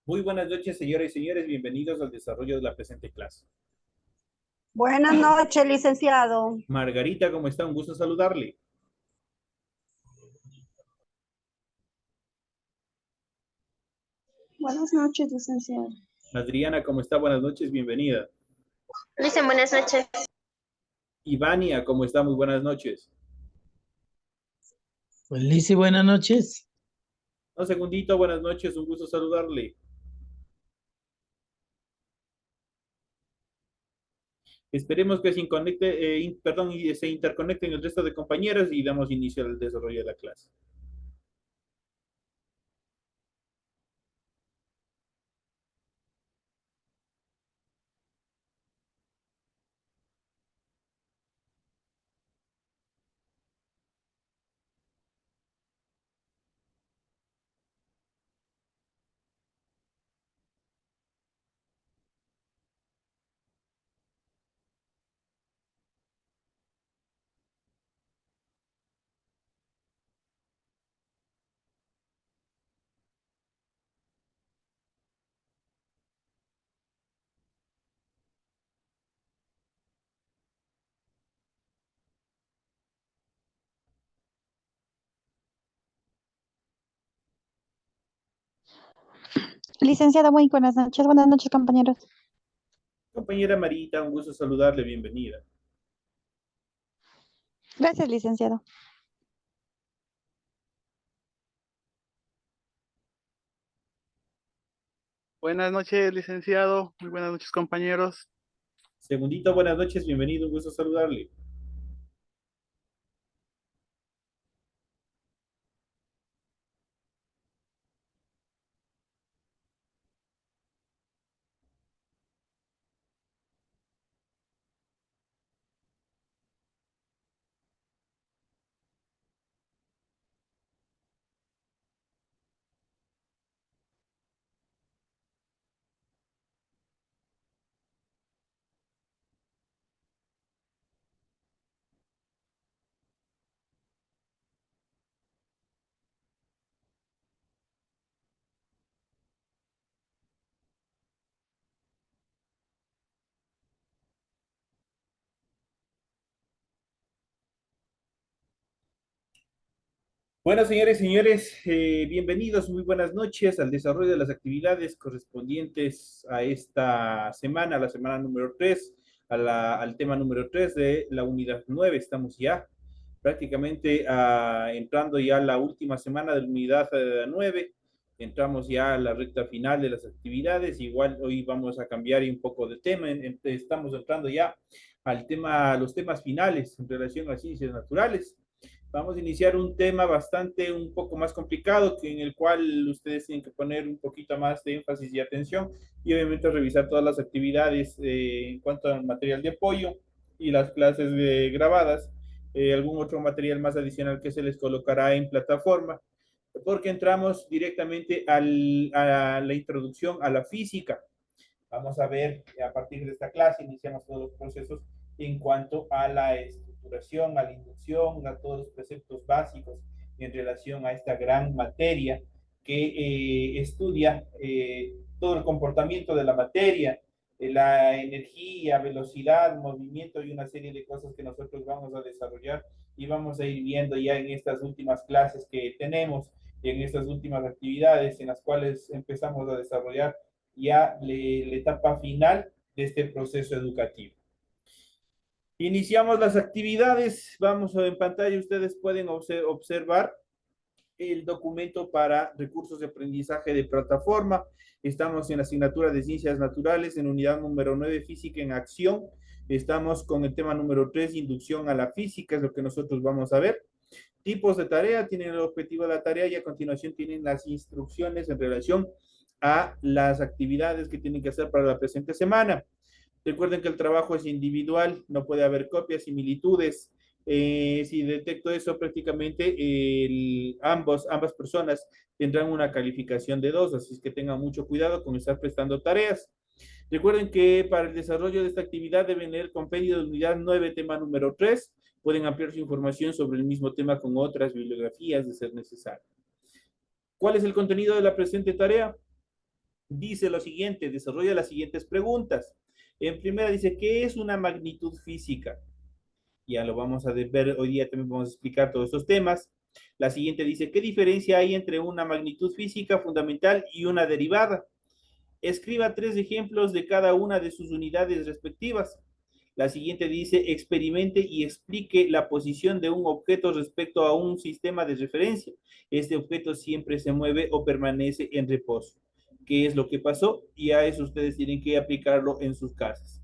Muy buenas noches, señoras y señores. Bienvenidos al desarrollo de la presente clase. Buenas noches, licenciado. Margarita, ¿cómo está? Un gusto saludarle. Buenas noches, licenciado. Adriana, ¿cómo está? Buenas noches, bienvenida. Dicen buenas noches. Ivania, ¿cómo está? Muy buenas noches. Pues Lizzy, buenas noches. Un segundito, buenas noches, un gusto saludarle. Esperemos que se interconecten el resto de compañeros y damos inicio al desarrollo de la clase. Licenciada, muy buenas noches. Buenas noches, compañeros. Compañera Marita, un gusto saludarle, bienvenida. Gracias, licenciado. Buenas noches, licenciado. Muy buenas noches, compañeros. Segundito, buenas noches, bienvenido, un gusto saludarle. Bueno, señores y señores, bienvenidos, muy buenas noches al desarrollo de las actividades correspondientes a esta semana, la semana número 3, al tema número 3 de la unidad 9. Estamos ya prácticamente entrando ya a la última semana de la unidad 9. Entramos ya a la recta final de las actividades. Igual hoy vamos a cambiar un poco de tema. Estamos entrando ya al tema, a los temas finales en relación a ciencias naturales. Vamos a iniciar un tema un poco más complicado, en el cual ustedes tienen que poner un poquito más de énfasis y atención y obviamente revisar todas las actividades en cuanto al material de apoyo y las clases grabadas, algún otro material más adicional que se les colocará en plataforma, porque entramos directamente a la introducción a la física. Vamos a ver, a partir de esta clase, iniciamos todos los procesos en cuanto a la estructuración, a la inducción, a todos los preceptos básicos en relación a esta gran materia que estudia todo el comportamiento de la materia, la energía, velocidad, movimiento y una serie de cosas que nosotros vamos a desarrollar y vamos a ir viendo ya en estas últimas clases que tenemos, en estas últimas actividades en las cuales empezamos a desarrollar ya la etapa final de este proceso educativo. Iniciamos las actividades. Vamos en pantalla, ustedes pueden observar el documento para recursos de aprendizaje de plataforma. Estamos en la asignatura de Ciencias Naturales, en unidad número 9, Física en Acción. Estamos con el tema número 3, Inducción a la Física, es lo que nosotros vamos a ver. Tipos de tarea, tienen el objetivo de la tarea y a continuación tienen las instrucciones en relación a las actividades que tienen que hacer para la presente semana. Recuerden que el trabajo es individual, no puede haber copias, similitudes. Si detecto eso, prácticamente ambas personas tendrán una calificación de 2, así es que tengan mucho cuidado con estar prestando tareas. Recuerden que para el desarrollo de esta actividad deben leer compendio de unidad 9, tema número 3. Pueden ampliar su información sobre el mismo tema con otras bibliografías de ser necesario. ¿Cuál es el contenido de la presente tarea? dice lo siguiente, desarrolla las siguientes preguntas. En primera dice, ¿qué es una magnitud física? Ya lo vamos a ver hoy día, también vamos a explicar todos estos temas. La siguiente dice, ¿qué diferencia hay entre una magnitud física fundamental y una derivada? Escriba 3 ejemplos de cada una de sus unidades respectivas. La siguiente dice, experimente y explique la posición de un objeto respecto a un sistema de referencia. Este objeto siempre se mueve o permanece en reposo. ¿Qué es lo que pasó? Y a eso ustedes tienen que aplicarlo en sus casas.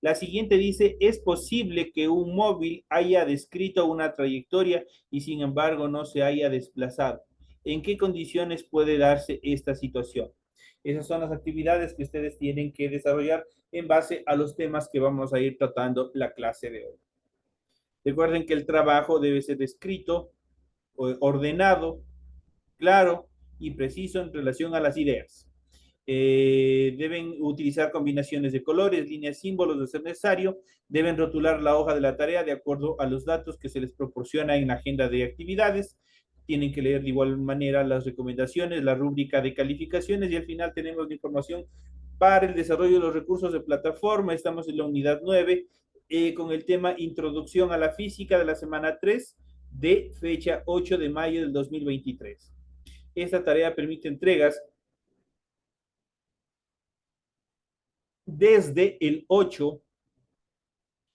La siguiente dice, es posible que un móvil haya descrito una trayectoria y sin embargo no se haya desplazado. ¿En qué condiciones puede darse esta situación? Esas son las actividades que ustedes tienen que desarrollar en base a los temas que vamos a ir tratando la clase de hoy. Recuerden que el trabajo debe ser escrito, ordenado, claro y preciso en relación a las ideas. Deben utilizar combinaciones de colores, líneas, símbolos de ser necesario. Deben rotular la hoja de la tarea de acuerdo a los datos que se les proporciona en la agenda de actividades. Tienen que leer de igual manera las recomendaciones, la rúbrica de calificaciones y al final tenemos la información para el desarrollo de los recursos de plataforma. Estamos en la unidad 9 con el tema Introducción a la Física de la semana 3 de fecha 8 de mayo del 2023. Esta tarea permite entregas desde el 8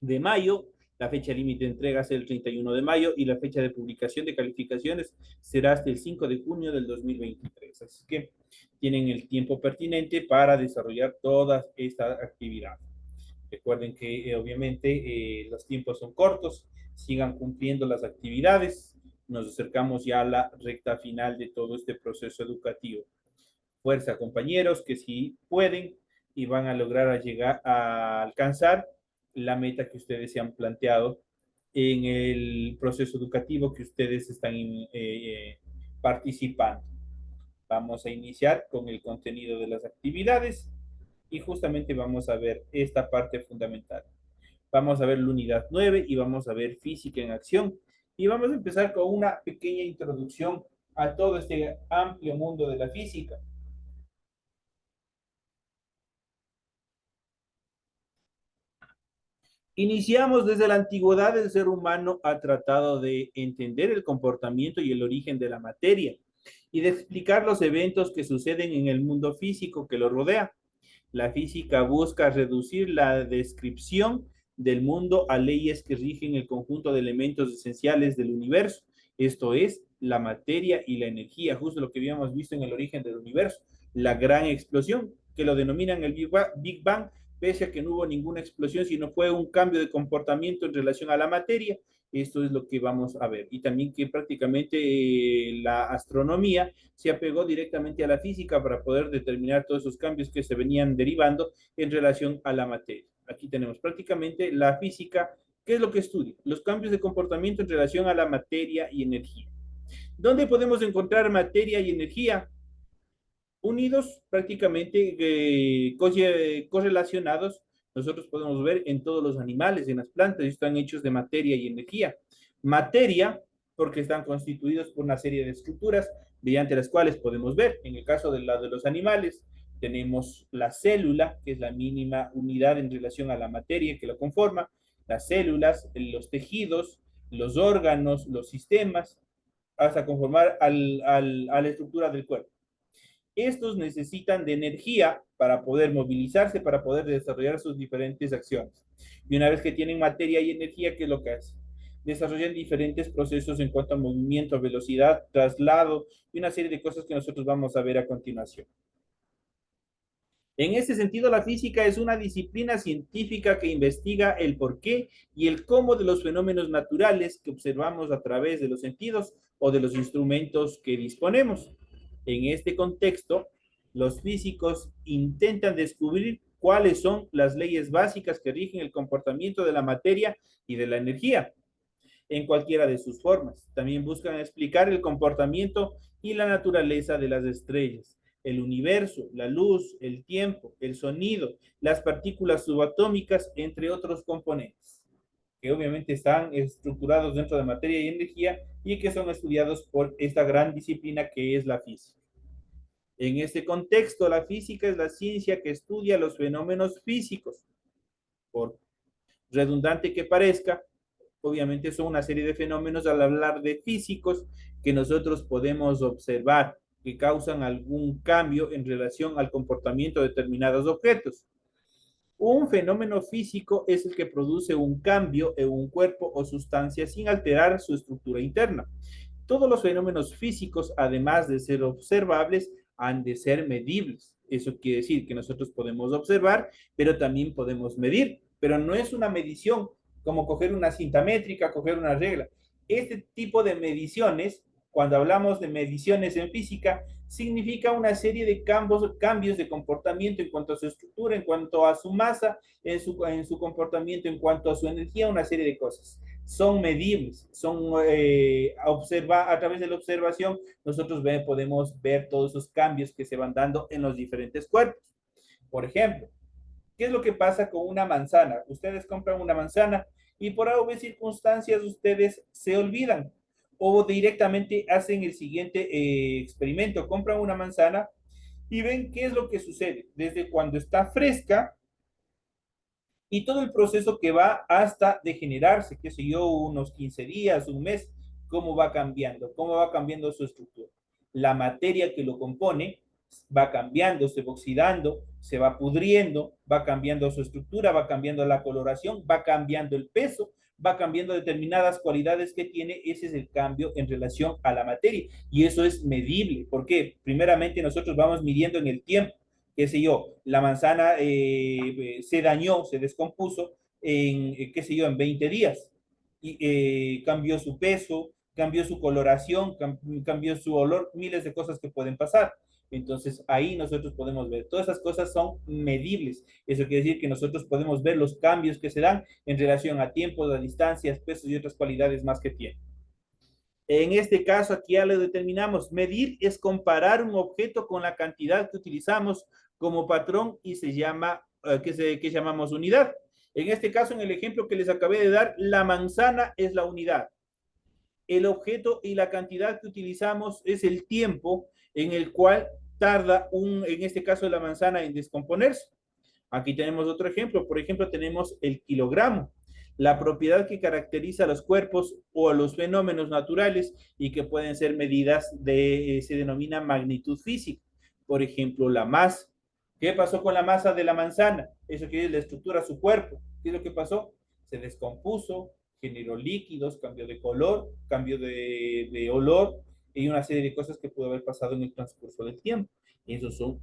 de mayo, la fecha límite de entrega es el 31 de mayo y la fecha de publicación de calificaciones será hasta el 5 de junio del 2023. Así que tienen el tiempo pertinente para desarrollar toda esta actividad. Recuerden que obviamente los tiempos son cortos, sigan cumpliendo las actividades. Nos acercamos ya a la recta final de todo este proceso educativo. Fuerza, compañeros, que si pueden y van a lograr llegar a alcanzar la meta que ustedes se han planteado en el proceso educativo que ustedes están participando. Vamos a iniciar con el contenido de las actividades y justamente vamos a ver esta parte fundamental. Vamos a ver la unidad 9 y vamos a ver física en acción. Y vamos a empezar con una pequeña introducción a todo este amplio mundo de la física. Iniciamos desde la antigüedad, el ser humano ha tratado de entender el comportamiento y el origen de la materia y de explicar los eventos que suceden en el mundo físico que lo rodea. La física busca reducir la descripción del mundo a leyes que rigen el conjunto de elementos esenciales del universo, esto es, la materia y la energía, justo lo que habíamos visto en el origen del universo, la gran explosión, que lo denominan el Big Bang, pese a que no hubo ninguna explosión, sino fue un cambio de comportamiento en relación a la materia. Esto es lo que vamos a ver. Y también que prácticamente la astronomía se apegó directamente a la física para poder determinar todos esos cambios que se venían derivando en relación a la materia. Aquí tenemos prácticamente la física. ¿Qué es lo que estudia? Los cambios de comportamiento en relación a la materia y energía. ¿Dónde podemos encontrar materia y energía? Unidos, prácticamente correlacionados, nosotros podemos ver en todos los animales, en las plantas, están hechos de materia y energía. Materia, porque están constituidos por una serie de estructuras mediante las cuales podemos ver. En el caso de los animales, tenemos la célula, que es la mínima unidad en relación a la materia que la conforma, las células, los tejidos, los órganos, los sistemas, hasta conformar a la estructura del cuerpo. Estos necesitan de energía para poder movilizarse, para poder desarrollar sus diferentes acciones. Y una vez que tienen materia y energía, ¿qué es lo que hacen? Desarrollan diferentes procesos en cuanto a movimiento, velocidad, traslado y una serie de cosas que nosotros vamos a ver a continuación. En este sentido, la física es una disciplina científica que investiga el porqué y el cómo de los fenómenos naturales que observamos a través de los sentidos o de los instrumentos que disponemos. En este contexto, los físicos intentan descubrir cuáles son las leyes básicas que rigen el comportamiento de la materia y de la energía en cualquiera de sus formas. También buscan explicar el comportamiento y la naturaleza de las estrellas, el universo, la luz, el tiempo, el sonido, las partículas subatómicas, entre otros componentes, que obviamente están estructurados dentro de materia y energía y que son estudiados por esta gran disciplina que es la física. En este contexto, la física es la ciencia que estudia los fenómenos físicos. Por redundante que parezca, obviamente son una serie de fenómenos al hablar de físicos que nosotros podemos observar, que causan algún cambio en relación al comportamiento de determinados objetos. Un fenómeno físico es el que produce un cambio en un cuerpo o sustancia sin alterar su estructura interna. Todos los fenómenos físicos, además de ser observables, han de ser medibles. Eso quiere decir que nosotros podemos observar, pero también podemos medir. Pero no es una medición como coger una cinta métrica, coger una regla. Este tipo de mediciones, cuando hablamos de mediciones en física, significa una serie de cambios de comportamiento en cuanto a su estructura, en cuanto a su masa, en su comportamiento, en cuanto a su energía, una serie de cosas. Son medibles, son a través de la observación, nosotros podemos ver todos esos cambios que se van dando en los diferentes cuerpos. Por ejemplo, ¿qué es lo que pasa con una manzana? Ustedes compran una manzana y por algo de circunstancias ustedes se olvidan o directamente hacen el siguiente experimento, compran una manzana y ven qué es lo que sucede desde cuando está fresca y todo el proceso que va hasta degenerarse, qué sé yo, unos 15 días, un mes, cómo va cambiando su estructura. La materia que lo compone va cambiando, se va oxidando, se va pudriendo, va cambiando su estructura, va cambiando la coloración, va cambiando el peso, va cambiando determinadas cualidades que tiene. Ese es el cambio en relación a la materia. Y eso es medible. ¿Por qué? Primeramente nosotros vamos midiendo en el tiempo. Qué sé yo, la manzana se dañó, se descompuso en, qué sé yo, en 20 días. Y cambió su peso, cambió su coloración, cambió su olor, miles de cosas que pueden pasar. Entonces ahí nosotros podemos ver, todas esas cosas son medibles. Eso quiere decir que nosotros podemos ver los cambios que se dan en relación a tiempos, a distancias, pesos y otras cualidades más que tiene. En este caso, aquí ya lo determinamos. Medir es comparar un objeto con la cantidad que utilizamos como patrón y se llama, que llamamos unidad. En este caso, en el ejemplo que les acabé de dar, la manzana es la unidad. El objeto y la cantidad que utilizamos es el tiempo en el cual tarda, en este caso, la manzana en descomponerse. Aquí tenemos otro ejemplo. Por ejemplo, tenemos el kilogramo, la propiedad que caracteriza a los cuerpos o a los fenómenos naturales y que pueden ser medidas se denomina magnitud física. Por ejemplo, la masa. ¿Qué pasó con la masa de la manzana? Eso quiere decir la estructura de su cuerpo. ¿Qué es lo que pasó? Se descompuso, generó líquidos, cambió de color, cambió de olor y una serie de cosas que pudo haber pasado en el transcurso del tiempo. Esos son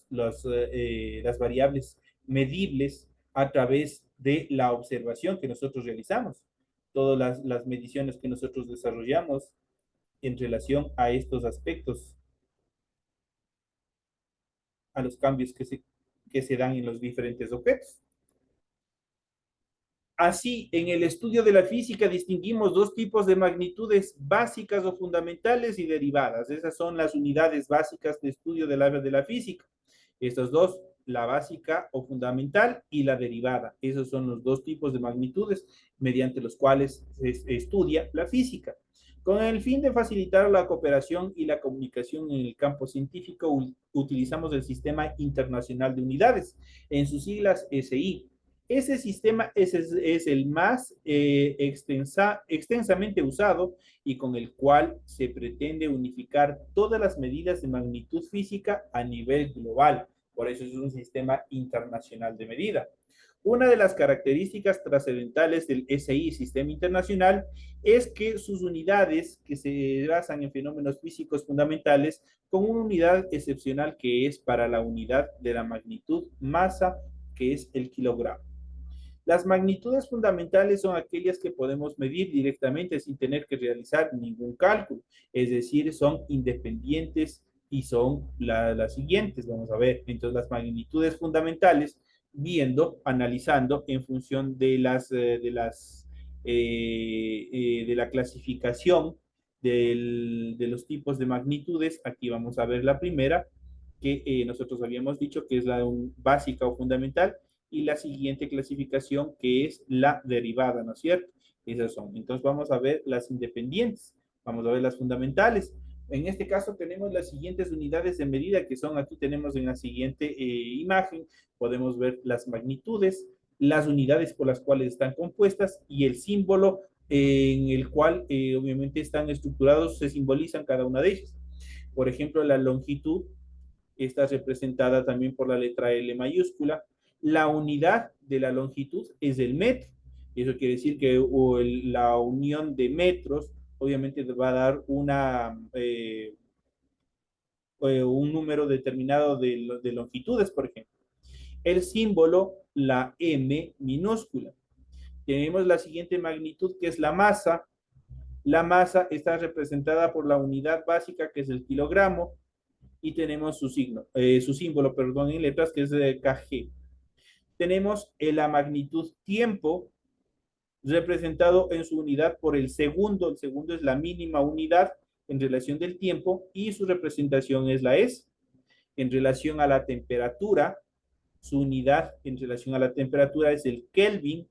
las variables medibles a través de la observación que nosotros realizamos. Todas las mediciones que nosotros desarrollamos en relación a estos aspectos, a los cambios que se dan en los diferentes objetos. Así, en el estudio de la física distinguimos dos tipos de magnitudes básicas o fundamentales y derivadas. Esas son las unidades básicas de estudio de la física. Estos dos, la básica o fundamental y la derivada. Esos son los dos tipos de magnitudes mediante los cuales se estudia la física. Con el fin de facilitar la cooperación y la comunicación en el campo científico, utilizamos el Sistema Internacional de Unidades, en sus siglas SI. Ese sistema es el más extensamente usado y con el cual se pretende unificar todas las medidas de magnitud física a nivel global. Por eso es un sistema internacional de medida. Una de las características trascendentales del SI, Sistema Internacional, es que sus unidades, que se basan en fenómenos físicos fundamentales, con una unidad excepcional que es para la unidad de la magnitud masa, que es el kilogramo. Las magnitudes fundamentales son aquellas que podemos medir directamente sin tener que realizar ningún cálculo, es decir, son independientes y son las siguientes. Vamos a ver, entonces las magnitudes fundamentales, analizando en función de la clasificación de los tipos de magnitudes. Aquí vamos a ver la primera, que nosotros habíamos dicho que es la básica o fundamental, y la siguiente clasificación que es la derivada, ¿no es cierto? Esas son. Entonces vamos a ver las independientes, vamos a ver las fundamentales. En este caso tenemos las siguientes unidades de medida que son, aquí tenemos en la siguiente imagen, podemos ver las magnitudes, las unidades por las cuales están compuestas y el símbolo en el cual obviamente están estructurados, se simbolizan cada una de ellas. Por ejemplo, la longitud está representada también por la letra L mayúscula. La unidad de la longitud es el metro. Eso quiere decir que la unión de metros obviamente va a dar un número determinado de longitudes, por ejemplo. El símbolo, la M minúscula. Tenemos la siguiente magnitud que es la masa. La masa está representada por la unidad básica que es el kilogramo y tenemos su símbolo, perdón, en letras que es de kg. Tenemos la magnitud tiempo representado en su unidad por el segundo. El segundo es la mínima unidad en relación del tiempo y su representación es la S. En relación a la temperatura, su unidad en relación a la temperatura es el Kelvin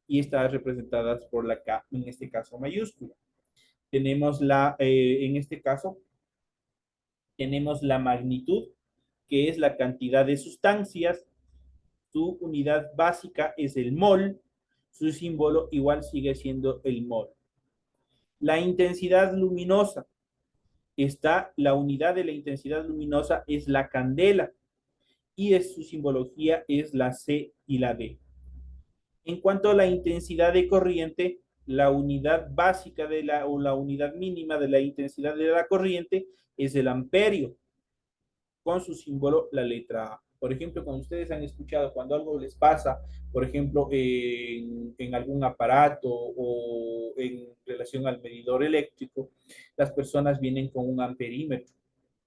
y está representada por la K, en este caso mayúscula. Tenemos en este caso, tenemos la magnitud, que es la cantidad de sustancias. Su unidad básica es el mol. Su símbolo igual sigue siendo el mol. La intensidad luminosa. La unidad de la intensidad luminosa es la candela y su simbología es la C y la D. En cuanto a la intensidad de corriente, la unidad básica o la unidad mínima de la intensidad de la corriente es el amperio, con su símbolo la letra A. Por ejemplo, cuando ustedes han escuchado, cuando algo les pasa, por ejemplo, en algún aparato o en relación al medidor eléctrico, las personas vienen con un amperímetro.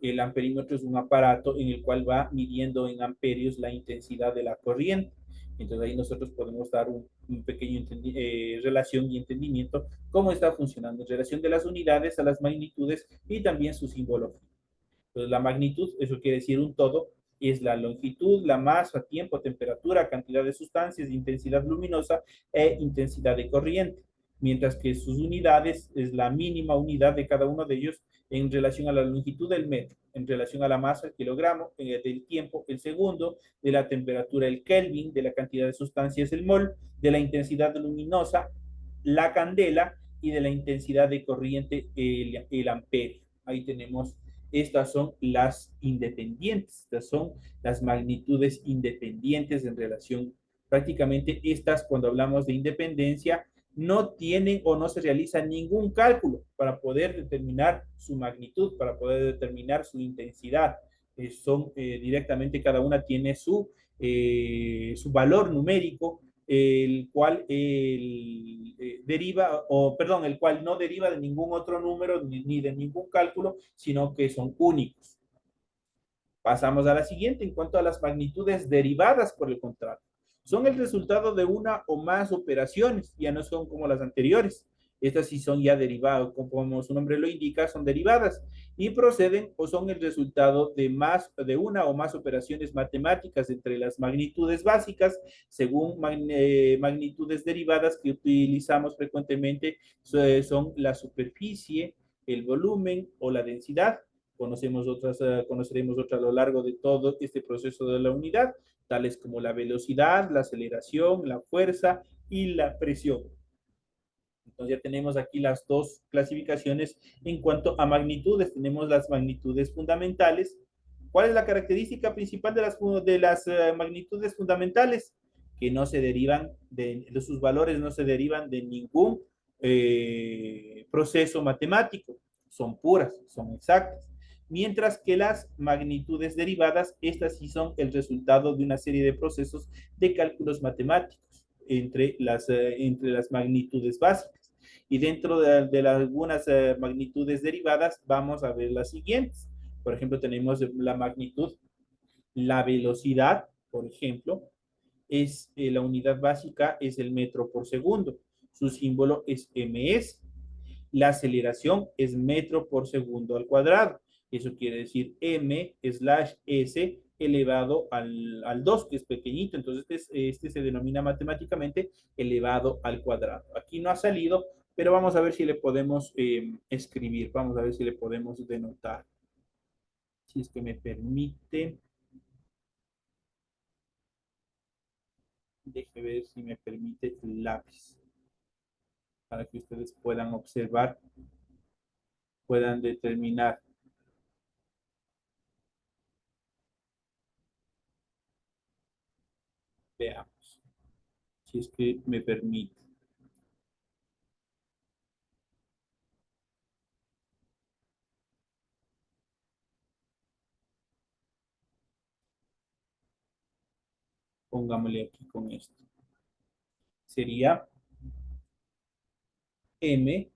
El amperímetro es un aparato en el cual va midiendo en amperios la intensidad de la corriente. Entonces ahí nosotros podemos dar un pequeño relación y entendimiento cómo está funcionando en relación de las unidades a las magnitudes y también su simbología. Entonces, la magnitud, eso quiere decir un todo, es la longitud, la masa, tiempo, temperatura, cantidad de sustancias, intensidad luminosa e intensidad de corriente. Mientras que sus unidades es la mínima unidad de cada uno de ellos en relación a la longitud del metro, en relación a la masa, el kilogramo, del tiempo, el segundo, de la temperatura, el Kelvin, de la cantidad de sustancias, el mol, de la intensidad luminosa, la candela y de la intensidad de corriente, el amperio. Ahí tenemos. Estas son las independientes, estas son las magnitudes independientes en relación, prácticamente estas cuando hablamos de independencia no tienen o no se realiza ningún cálculo para poder determinar su magnitud, para poder determinar su intensidad. Directamente cada una tiene su valor numérico, el cual el cual no deriva de ningún otro número ni de ningún cálculo, sino que son únicos. Pasamos a la siguiente. En cuanto a las magnitudes derivadas, por el contrario, son el resultado de una o más operaciones, ya no son como las anteriores. Estas sí son ya derivadas, como su nombre lo indica, son derivadas y proceden o son el resultado de una o más operaciones matemáticas entre las magnitudes básicas, según magnitudes derivadas que utilizamos frecuentemente son la superficie, el volumen o la densidad. Conoceremos otras a lo largo de todo este proceso de la unidad, tales como la velocidad, la aceleración, la fuerza y la presión. Entonces ya tenemos aquí las dos clasificaciones en cuanto a magnitudes. Tenemos las magnitudes fundamentales. ¿Cuál es la característica principal de las magnitudes fundamentales? Que no se derivan sus valores no se derivan de ningún proceso matemático. Son puras, son exactas. Mientras que las magnitudes derivadas, estas sí son el resultado de una serie de procesos de cálculos matemáticos entre las magnitudes básicas. Y dentro de algunas magnitudes derivadas vamos a ver las siguientes. Por ejemplo, tenemos la magnitud, la velocidad, por ejemplo, la unidad básica es el metro por segundo. Su símbolo es ms. La aceleración es metro por segundo al cuadrado. Eso quiere decir m/s elevado al 2, que es pequeñito. Entonces, este se denomina matemáticamente elevado al cuadrado. Aquí no ha salido pero vamos a ver si le podemos escribir, vamos a ver si le podemos denotar. Si es que me permite. Deje ver si me permite el lápiz para que ustedes puedan observar, puedan determinar. Veamos, si es que me permite. Pongámosle aquí con esto. Sería M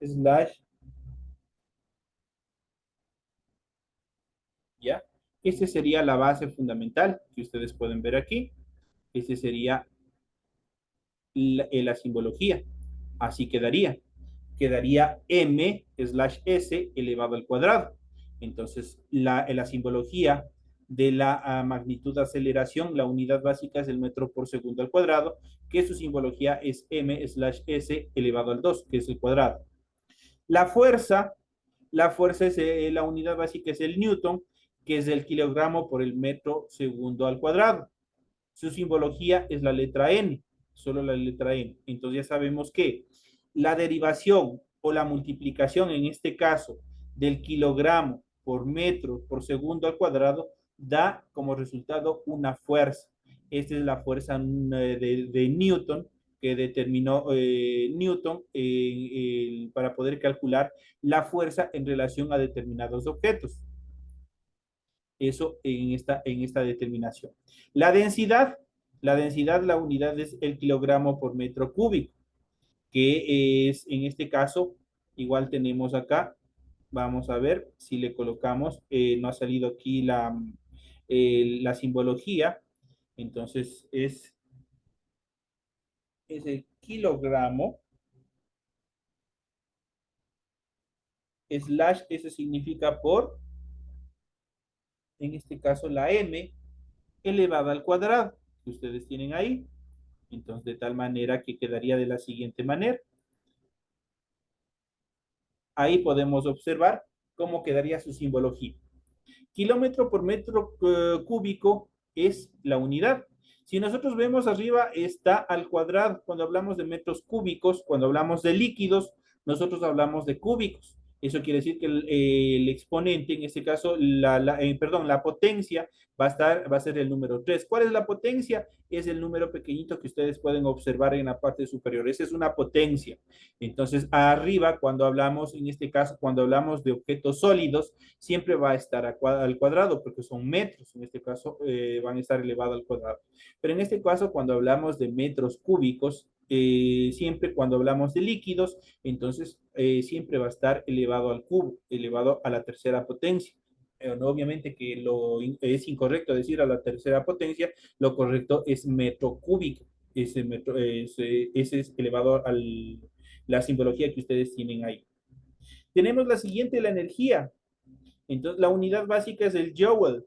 slash, ¿ya? Esta sería la base fundamental que ustedes pueden ver aquí. Esta sería la simbología. Así quedaría. Quedaría M slash S elevado al cuadrado. Entonces, la simbología de la magnitud de aceleración, la unidad básica es el metro por segundo al cuadrado, que su simbología es M slash S elevado al 2, que es el cuadrado. La fuerza es, la unidad básica es el newton, que es el kilogramo por el metro segundo al cuadrado. Su simbología es la letra N, solo la letra N. Entonces ya sabemos que la derivación o la multiplicación, en este caso, del kilogramo por metro por segundo al cuadrado, da como resultado una fuerza. Esta es la fuerza de Newton que determinó Newton para poder calcular la fuerza en relación a determinados objetos. Eso en esta determinación. La densidad, la unidad es el kilogramo por metro cúbico, que es, en este caso, igual tenemos acá, vamos a ver si le colocamos, no ha salido aquí la simbología, entonces es el kilogramo, slash, eso significa por, en este caso, la m elevada al cuadrado, que ustedes tienen ahí. Entonces, de tal manera que quedaría de la siguiente manera. Ahí podemos observar cómo quedaría su simbología. Kilómetro por metro cúbico es la unidad. Si nosotros vemos arriba, está al cuadrado. Cuando hablamos de metros cúbicos, cuando hablamos de líquidos, nosotros hablamos de cúbicos. Eso quiere decir que el exponente, en este caso, la potencia va a ser el número 3. ¿Cuál es la potencia? Es el número pequeñito que ustedes pueden observar en la parte superior. Esa es una potencia. Entonces, arriba, cuando hablamos, en este caso, cuando hablamos de objetos sólidos, siempre va a estar al cuadrado, porque son metros, en este caso, van a estar elevados al cuadrado. Pero en este caso, cuando hablamos de metros cúbicos, siempre cuando hablamos de líquidos, entonces siempre va a estar elevado al cubo, elevado a la tercera potencia. Obviamente que es incorrecto decir a la tercera potencia, lo correcto es metro cúbico. Ese es elevado a la simbología que ustedes tienen ahí. Tenemos la siguiente, la energía. Entonces, la unidad básica es el joule,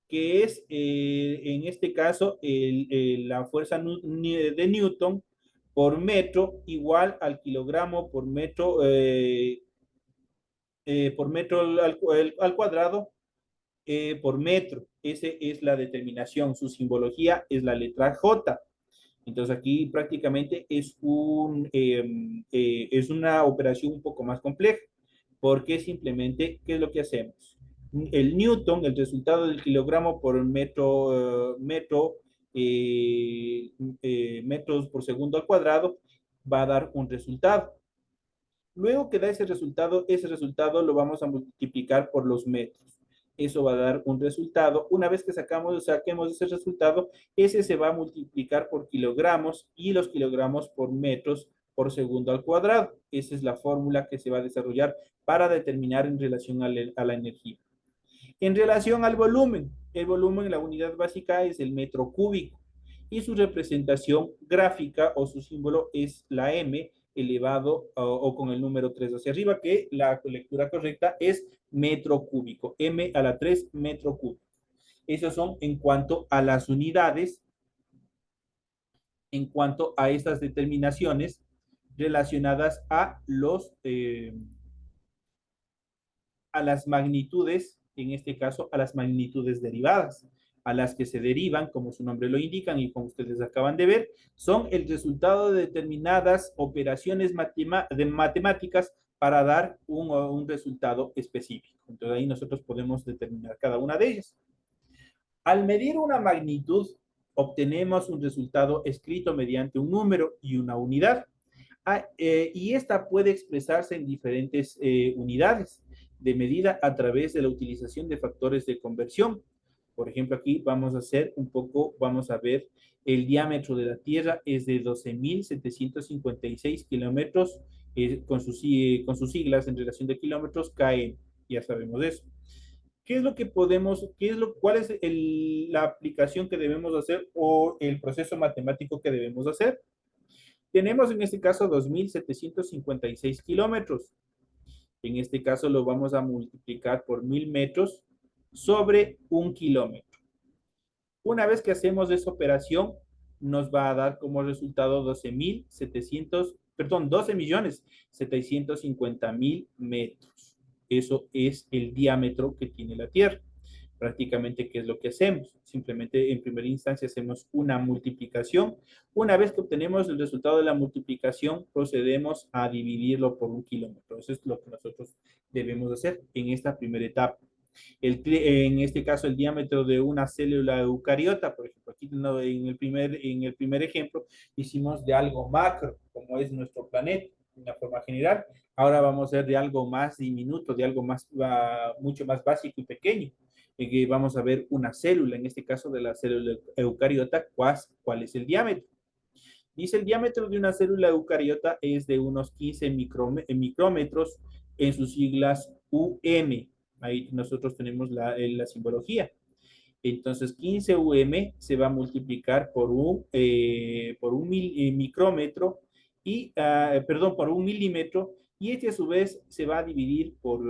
que es, en este caso, la fuerza de Newton por metro igual al kilogramo por metro al cuadrado por metro. Esa es la determinación. Su simbología es la letra J. Entonces aquí prácticamente es una operación un poco más compleja, porque simplemente, ¿qué es lo que hacemos? El Newton, el resultado del kilogramo por metros por segundo al cuadrado, va a dar un resultado. Luego que da ese resultado lo vamos a multiplicar por los metros. Eso va a dar un resultado. Una vez que saquemos ese resultado, ese se va a multiplicar por kilogramos y los kilogramos por metros por segundo al cuadrado. Esa es la fórmula que se va a desarrollar para determinar en relación a la energía. En relación al volumen, el volumen, la unidad básica es el metro cúbico y su representación gráfica o su símbolo es la m elevado o con el número 3 hacia arriba, que la lectura correcta es metro cúbico, m a la 3 metro cúbico. Esos son en cuanto a las unidades, en cuanto a estas determinaciones relacionadas a las magnitudes, en este caso a las magnitudes derivadas, a las que se derivan, como su nombre lo indican y como ustedes acaban de ver, son el resultado de determinadas operaciones matemáticas para dar un resultado específico. Entonces ahí nosotros podemos determinar cada una de ellas. Al medir una magnitud, obtenemos un resultado escrito mediante un número y una unidad. Y esta puede expresarse en diferentes unidades de medida a través de la utilización de factores de conversión. Por ejemplo, aquí vamos a hacer vamos a ver el diámetro de la Tierra es de 12.756 kilómetros, con sus siglas en relación de kilómetros, km. Ya sabemos eso. ¿Qué es lo que podemos, cuál es la aplicación que debemos hacer o el proceso matemático que debemos hacer? Tenemos en este caso 2.756 kilómetros. En este caso lo vamos a multiplicar por 1.000 metros sobre 1 kilómetro. Una vez que hacemos esa operación, nos va a dar como resultado 12.750.000 metros. Eso es el diámetro que tiene la Tierra. Prácticamente, ¿qué es lo que hacemos? Simplemente, en primera instancia, hacemos una multiplicación. Una vez que obtenemos el resultado de la multiplicación, procedemos a dividirlo por 1 kilómetro. Eso es lo que nosotros debemos hacer en esta primera etapa. En este caso, el diámetro de una célula eucariota, por ejemplo, aquí en el primer ejemplo, hicimos de algo macro, como es nuestro planeta, de una forma general. Ahora vamos a ver de algo más diminuto, de algo mucho más básico y pequeño. Vamos a ver una célula, en este caso de la célula eucariota, ¿cuál es el diámetro? Dice el diámetro de una célula eucariota es de unos 15 micrómetros, en sus siglas UM. Ahí nosotros tenemos la simbología. Entonces 15 UM se va a multiplicar por un micrómetro por 1 milímetro, y este a su vez se va a dividir por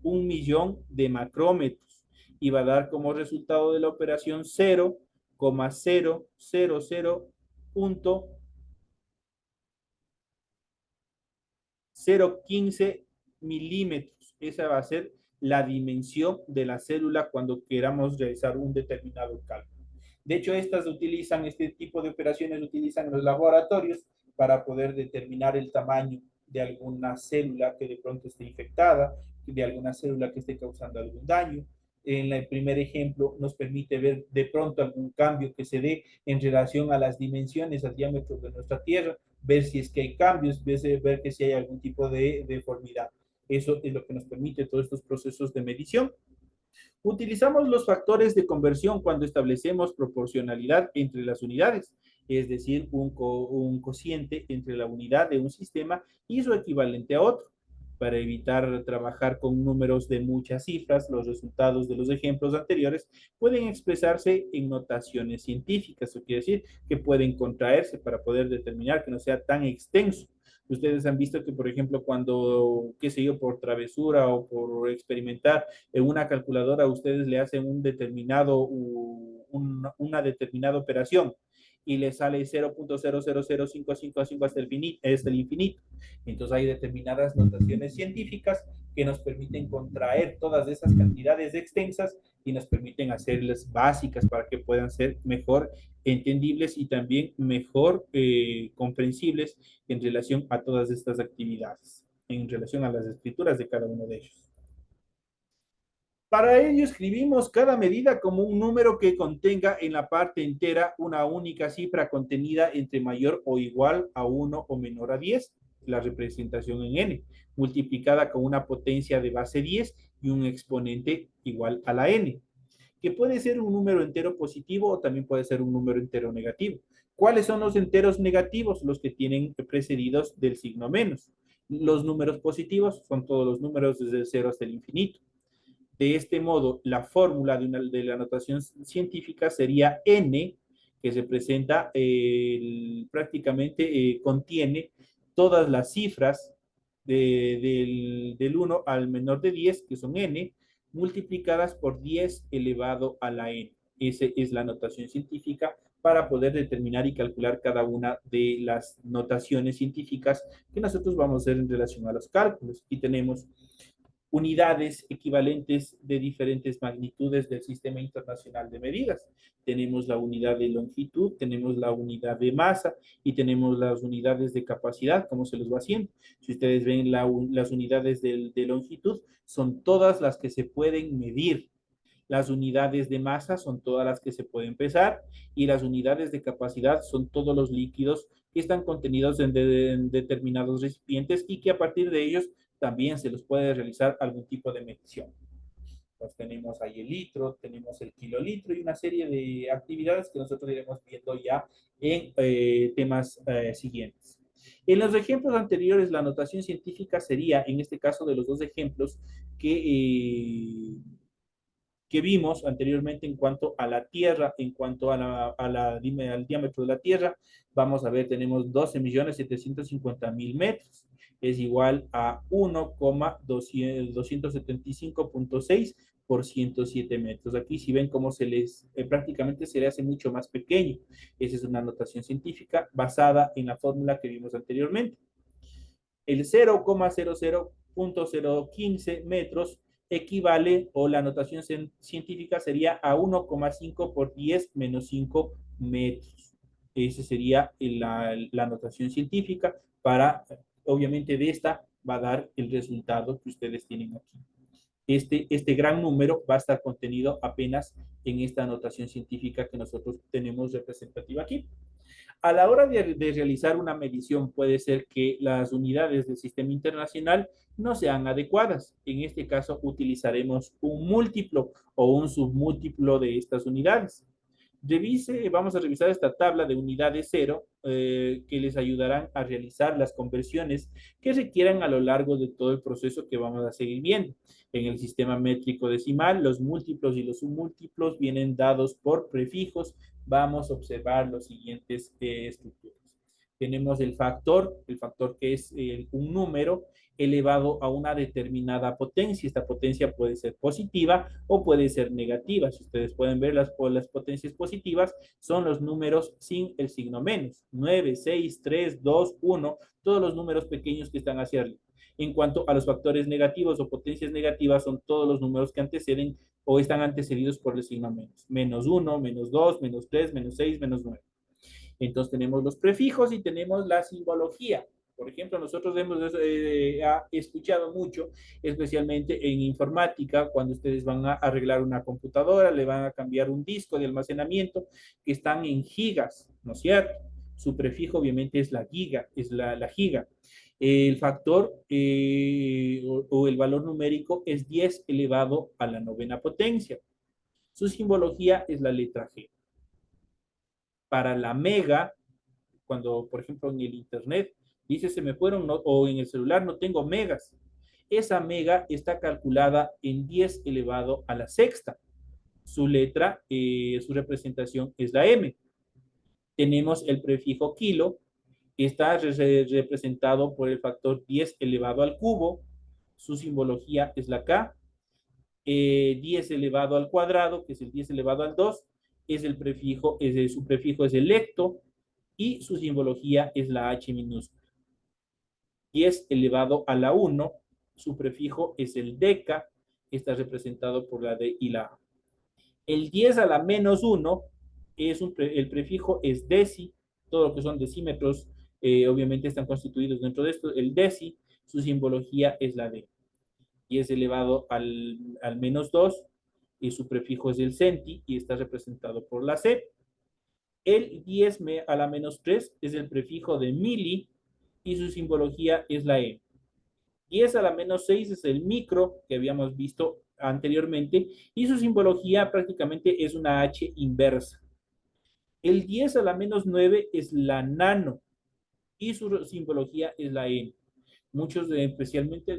1.000.000 de macrómetros y va a dar como resultado de la operación 0,000.015 milímetros. Esa va a ser la dimensión de la célula cuando queramos realizar un determinado cálculo. De hecho, este tipo de operaciones utilizan en los laboratorios para poder determinar el tamaño de alguna célula que de pronto esté infectada, de alguna célula que esté causando algún daño. En el primer ejemplo nos permite ver de pronto algún cambio que se dé en relación a las dimensiones, al diámetro de nuestra Tierra, ver si es que hay cambios, ver que si hay algún tipo de deformidad. Eso es lo que nos permite todos estos procesos de medición. Utilizamos los factores de conversión cuando establecemos proporcionalidad entre las unidades, es decir, un cociente entre la unidad de un sistema y su equivalente a otro. Para evitar trabajar con números de muchas cifras, los resultados de los ejemplos anteriores pueden expresarse en notaciones científicas. Eso quiere decir que pueden contraerse para poder determinar que no sea tan extenso. Ustedes han visto que, por ejemplo, cuando, qué sé yo, por travesura o por experimentar en una calculadora, ustedes le hacen una determinada operación y le sale 0.00055 hasta el infinito. Entonces hay determinadas notaciones científicas que nos permiten contraer todas esas cantidades extensas y nos permiten hacerlas básicas para que puedan ser mejor entendibles y también mejor comprensibles en relación a todas estas actividades, en relación a las escrituras de cada uno de ellos. Para ello escribimos cada medida como un número que contenga en la parte entera una única cifra contenida entre mayor o igual a 1 o menor a 10, la representación en n, multiplicada con una potencia de base 10 y un exponente igual a la n, que puede ser un número entero positivo o también puede ser un número entero negativo. ¿Cuáles son los enteros negativos? Los que tienen precedidos del signo menos. Los números positivos son todos los números desde el 0 hasta el infinito. De este modo, la fórmula de la notación científica sería n, que representa prácticamente contiene todas las cifras del 1 al menor de 10, que son n, multiplicadas por 10 elevado a la n. Esa es la notación científica para poder determinar y calcular cada una de las notaciones científicas que nosotros vamos a hacer en relación a los cálculos. Y tenemos unidades equivalentes de diferentes magnitudes del Sistema Internacional de Medidas. Tenemos la unidad de longitud, tenemos la unidad de masa y tenemos las unidades de capacidad, como se los va haciendo. Si ustedes ven las unidades de longitud, son todas las que se pueden medir. Las unidades de masa son todas las que se pueden pesar y las unidades de capacidad son todos los líquidos que están contenidos en determinados recipientes y que a partir de ellos también se los puede realizar algún tipo de medición. Entonces tenemos ahí el litro, tenemos el kilolitro y una serie de actividades que nosotros iremos viendo ya en temas siguientes. En los ejemplos anteriores, la notación científica sería, en este caso de los dos ejemplos, que vimos anteriormente en cuanto a la Tierra, en cuanto al diámetro de la Tierra, vamos a ver, tenemos 12.750.000 metros, es igual a 1,275.6 por 107 metros. Aquí si ven cómo prácticamente se le hace mucho más pequeño. Esa es una notación científica basada en la fórmula que vimos anteriormente. El 0,00.015 metros equivale, o la notación científica sería a 1,5 por 10 menos 5 metros. Esa sería la notación científica para, obviamente de esta va a dar el resultado que ustedes tienen aquí. Este gran número va a estar contenido apenas en esta notación científica que nosotros tenemos representativa aquí. A la hora de realizar una medición puede ser que las unidades del sistema internacional no sean adecuadas. En este caso utilizaremos un múltiplo o un submúltiplo de estas unidades. Vamos a revisar esta tabla de unidades cero que les ayudarán a realizar las conversiones que requieran a lo largo de todo el proceso que vamos a seguir viendo. En el sistema métrico decimal, los múltiplos y los submúltiplos vienen dados por prefijos. Vamos a observar los siguientes estructuras. Tenemos el factor que es un número elevado a una determinada potencia. Esta potencia puede ser positiva o puede ser negativa. Si ustedes pueden ver las potencias positivas, son los números sin el signo menos. 9, 6, 3, 2, 1, todos los números pequeños que están hacia arriba. En cuanto a los factores negativos o potencias negativas, son todos los números que anteceden o están antecedidos por el signo menos. Menos 1, menos 2, menos 3, menos 6, menos 9. Entonces tenemos los prefijos y tenemos la simbología. Por ejemplo, nosotros hemos escuchado mucho, especialmente en informática, cuando ustedes van a arreglar una computadora, le van a cambiar un disco de almacenamiento que están en gigas, ¿no es cierto? Su prefijo obviamente es la giga, es la giga. El factor o el valor numérico es 10 elevado a la novena potencia. Su simbología es la letra G. Para la mega, cuando por ejemplo en el internet dice se me fueron, o en el celular no tengo megas, esa mega está calculada en 10 elevado a la sexta. Su letra, su representación es la M. Tenemos el prefijo kilo, está representado por el factor 10 elevado al cubo, su simbología es la K. 10 elevado al cuadrado, que es el 10 elevado al 2, su prefijo es el hecto, y su simbología es la H minúscula. 10 elevado a la 1, su prefijo es el deca, que está representado por la D y la A. El 10 a la menos 1, el prefijo es deci, todo lo que son decímetros, obviamente están constituidos dentro de esto. El deci, su simbología es la D. 10 elevado al menos 2, y su prefijo es el centi, y está representado por la C. El 10 a la menos 3 es el prefijo de mili, y su simbología es la E. 10 a la menos 6 es el micro, que habíamos visto anteriormente, y su simbología prácticamente es una H inversa. El 10 a la menos 9 es la nano, y su simbología es la N. Muchos, especialmente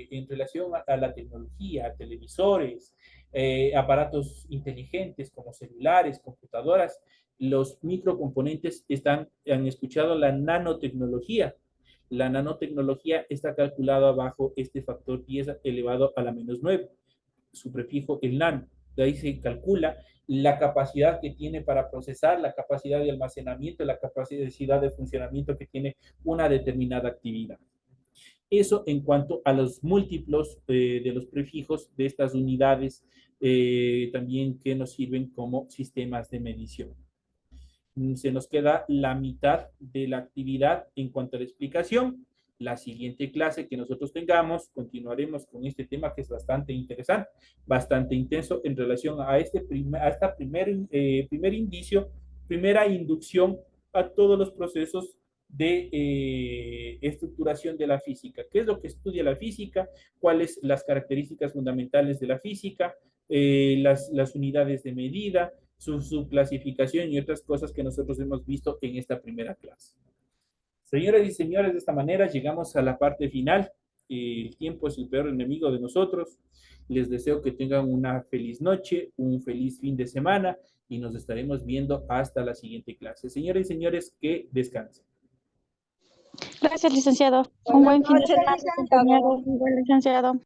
en relación a la tecnología, a televisores, aparatos inteligentes como celulares, computadoras, los microcomponentes han escuchado la nanotecnología. La nanotecnología está calculada bajo este factor 10 elevado a la menos 9, su prefijo el nano. De ahí se calcula la capacidad que tiene para procesar, la capacidad de almacenamiento, la capacidad de funcionamiento que tiene una determinada actividad. Eso en cuanto a los múltiplos de los prefijos de estas unidades también que nos sirven como sistemas de medición. Se nos queda la mitad de la actividad en cuanto a la explicación. La siguiente clase que nosotros tengamos, continuaremos con este tema que es bastante interesante, bastante intenso en relación a esta primer indicio, primera inducción a todos los procesos de estructuración de la física. ¿Qué es lo que estudia la física? ¿Cuáles las características fundamentales de la física? Las unidades de medida, su clasificación y otras cosas que nosotros hemos visto en esta primera clase. Señoras y señores, de esta manera llegamos a la parte final. El tiempo es el peor enemigo de nosotros. Les deseo que tengan una feliz noche, un feliz fin de semana y nos estaremos viendo hasta la siguiente clase. Señoras y señores, que descansen. Gracias, licenciado. Un buen fin de noches, semana, licenciado. compañeros. Igual, licenciado.